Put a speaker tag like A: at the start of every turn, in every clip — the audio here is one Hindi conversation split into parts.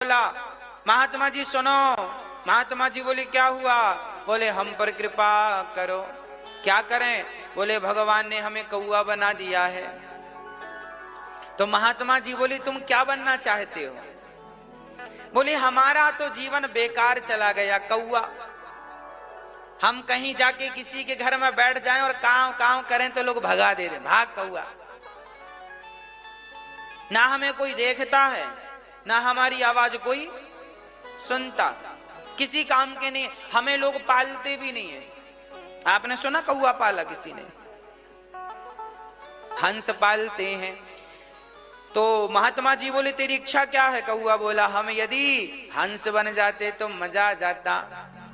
A: बोला महात्मा जी सुनो। महात्मा जी बोले क्या हुआ? बोले हम पर कृपा करो। क्या करें? बोले भगवान ने हमें कौआ बना दिया है। तो महात्मा जी बोले तुम क्या बनना चाहते हो? बोले हमारा तो जीवन बेकार चला गया कौआ। हम कहीं जाके किसी के घर में बैठ जाएं और काव काव करें तो लोग भगा दे रहे, भाग कौआ। ना हमें कोई देखता है, ना हमारी आवाज कोई सुनता, किसी काम के नहीं, हमें लोग पालते भी नहीं है। आपने सुना कौआ पाला किसी ने? हंस पालते हैं। तो महात्मा जी बोले तेरी इच्छा क्या है? कौआ बोला हम यदि हंस बन जाते तो मजा आ जाता।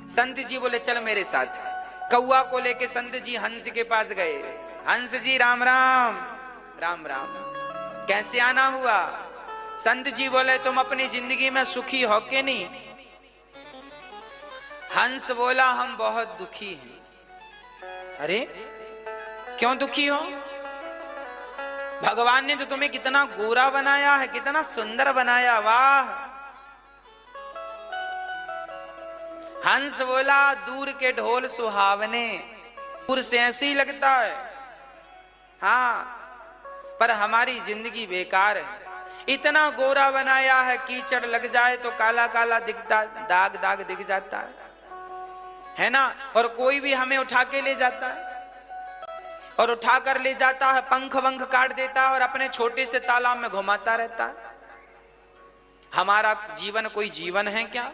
A: संत जी बोले चल मेरे साथ। कौआ को लेके संत जी हंस के पास गए। हंस जी राम राम। राम राम। कैसे आना हुआ? संत जी बोले तुम अपनी जिंदगी में सुखी हो के नहीं? हंस बोला हम बहुत दुखी हैं। अरे क्यों दुखी हो? भगवान ने तो तुम्हें कितना गोरा बनाया है, कितना सुंदर बनाया, वाह। हंस बोला दूर के ढोल सुहावने, दूर से ऐसे ही लगता है, हाँ, पर हमारी जिंदगी बेकार है। इतना गोरा बनाया है, कीचड़ लग जाए तो काला काला दिखता, दाग दाग दिख जाता है ना। और कोई भी हमें उठा के ले जाता है, और उठा कर ले जाता है, पंख वंख काट देता है और अपने छोटे से तालाब में घुमाता रहता है। हमारा जीवन कोई जीवन है क्या?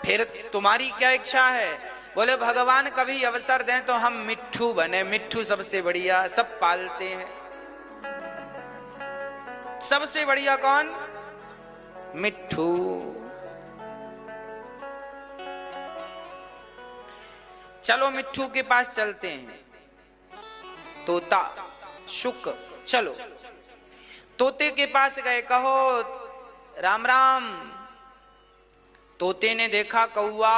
A: फिर तुम्हारी क्या इच्छा है? बोले भगवान कभी अवसर दें तो हम मिट्ठू बने। मिट्ठू सबसे बढ़िया, सब पालते हैं। सबसे बढ़िया कौन? मिट्ठू। चलो मिट्ठू के पास चलते हैं। तोता शुक, चलो तोते के पास गए, कहो राम राम। तोते ने देखा कौआ,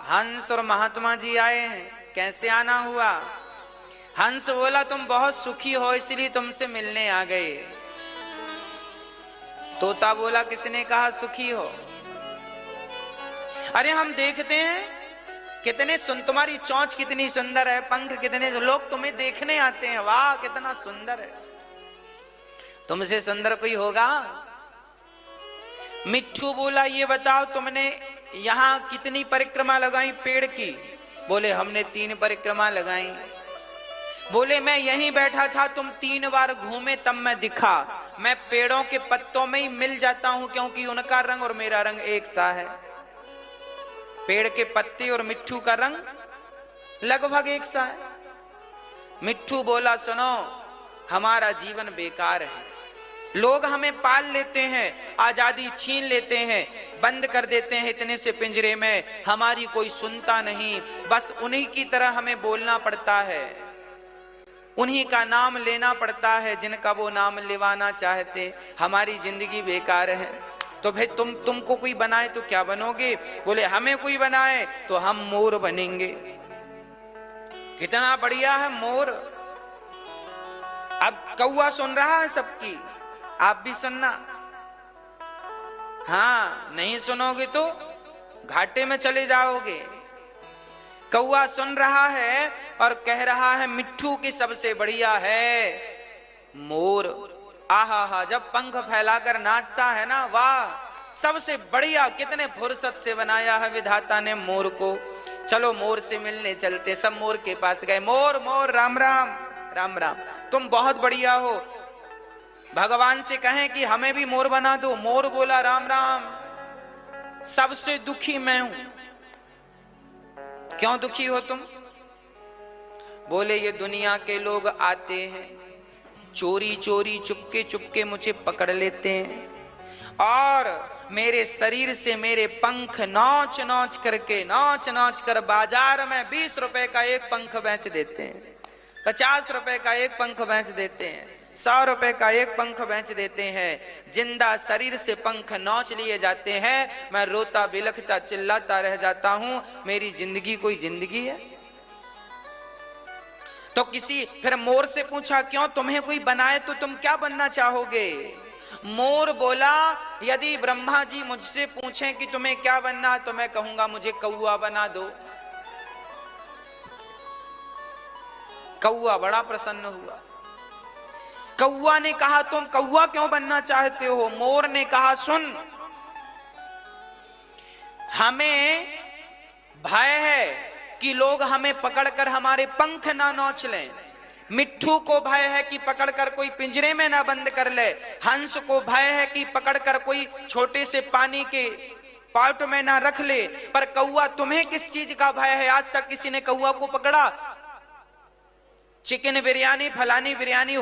A: हंस और महात्मा जी आए हैं, कैसे आना हुआ? हंस बोला तुम बहुत सुखी हो इसलिए तुमसे मिलने आ गए। तोता बोला किसने कहा सुखी हो? अरे हम देखते हैं कितने तुम्हारी चोंच कितनी सुंदर है, पंख कितने, लोग तुम्हें देखने आते हैं, वाह कितना सुंदर है। तुमसे सुंदर कोई होगा? मिट्ठू बोला ये बताओ तुमने यहां कितनी परिक्रमा लगाई पेड़ की? बोले हमने 3 परिक्रमा लगाई। बोले मैं यहीं बैठा था, तुम 3 बार घूमे तब मैं दिखा। मैं पेड़ों के पत्तों में ही मिल जाता हूं क्योंकि उनका रंग और मेरा रंग एक सा है। पेड़ के पत्ते और मिट्ठू का रंग लगभग एक सा है। मिट्ठू बोला सुनो हमारा जीवन बेकार है, लोग हमें पाल लेते हैं, आजादी छीन लेते हैं, बंद कर देते हैं इतने से पिंजरे में, हमारी कोई सुनता नहीं, बस उन्हीं की तरह हमें बोलना पड़ता है, उन्हीं का नाम लेना पड़ता है जिनका वो नाम लेवाना चाहते। हमारी जिंदगी बेकार है। तो भाई तुमको कोई बनाए तो क्या बनोगे? बोले हमें कोई बनाए तो हम मोर बनेंगे। कितना बढ़िया है मोर। अब कौआ सुन रहा है सबकी, आप भी सुनना। हाँ नहीं सुनोगे तो घाटे में चले जाओगे। कौआ सुन रहा है और कह रहा है मिट्ठू की सबसे बढ़िया है मोर। आहा हा, जब पंख फैलाकर नाचता है ना, वाह सबसे बढ़िया, कितने फुर्सत से बनाया है विधाता ने मोर को। चलो मोर से मिलने चलते। सब मोर के पास गए। मोर मोर राम राम। राम राम। तुम बहुत बढ़िया हो, भगवान से कहें कि हमें भी मोर बना दो। मोर बोला राम राम, सबसे दुखी मैं हूं। क्यों दुखी हो तुम? बोले ये दुनिया के लोग आते हैं, चोरी चोरी चुपके चुपके मुझे पकड़ लेते हैं और मेरे शरीर से मेरे पंख नोच नोच कर बाजार में 20 रुपए का एक पंख बेच देते हैं, 50 रुपए का एक पंख बेच देते हैं, 100 रुपए का एक पंख बेच देते हैं। जिंदा शरीर से पंख नोच लिए जाते हैं। मैं रोता बिलखता चिल्लाता रह जाता हूं। मेरी जिंदगी कोई जिंदगी है? तो फिर मोर से पूछा क्यों तुम्हें कोई बनाए तो तुम क्या बनना चाहोगे? मोर बोला, यदि ब्रह्मा जी मुझसे पूछें कि तुम्हें क्या बनना है, तो मैं कहूंगा मुझे कौआ बना दो। कौआ बड़ा प्रसन्न हुआ। कौआ ने कहा, तुम कौआ क्यों बनना चाहते हो? मोर ने कहा, सुन, हमें भय है कि लोग हमें पकड़कर हमारे पंख ना नोच लें। मिट्ठू को भय है कि पकड़कर कोई पिंजरे में ना बंद कर ले। हंस को भय है कि पकड़कर कोई छोटे से पानी के पॉट में ना रख ले। पर कौआ, तुम्हें किस चीज का भय है? आज तक किसी ने कौआ को पकड़ा? चिकन बिरयानी, फलानी बिरयानी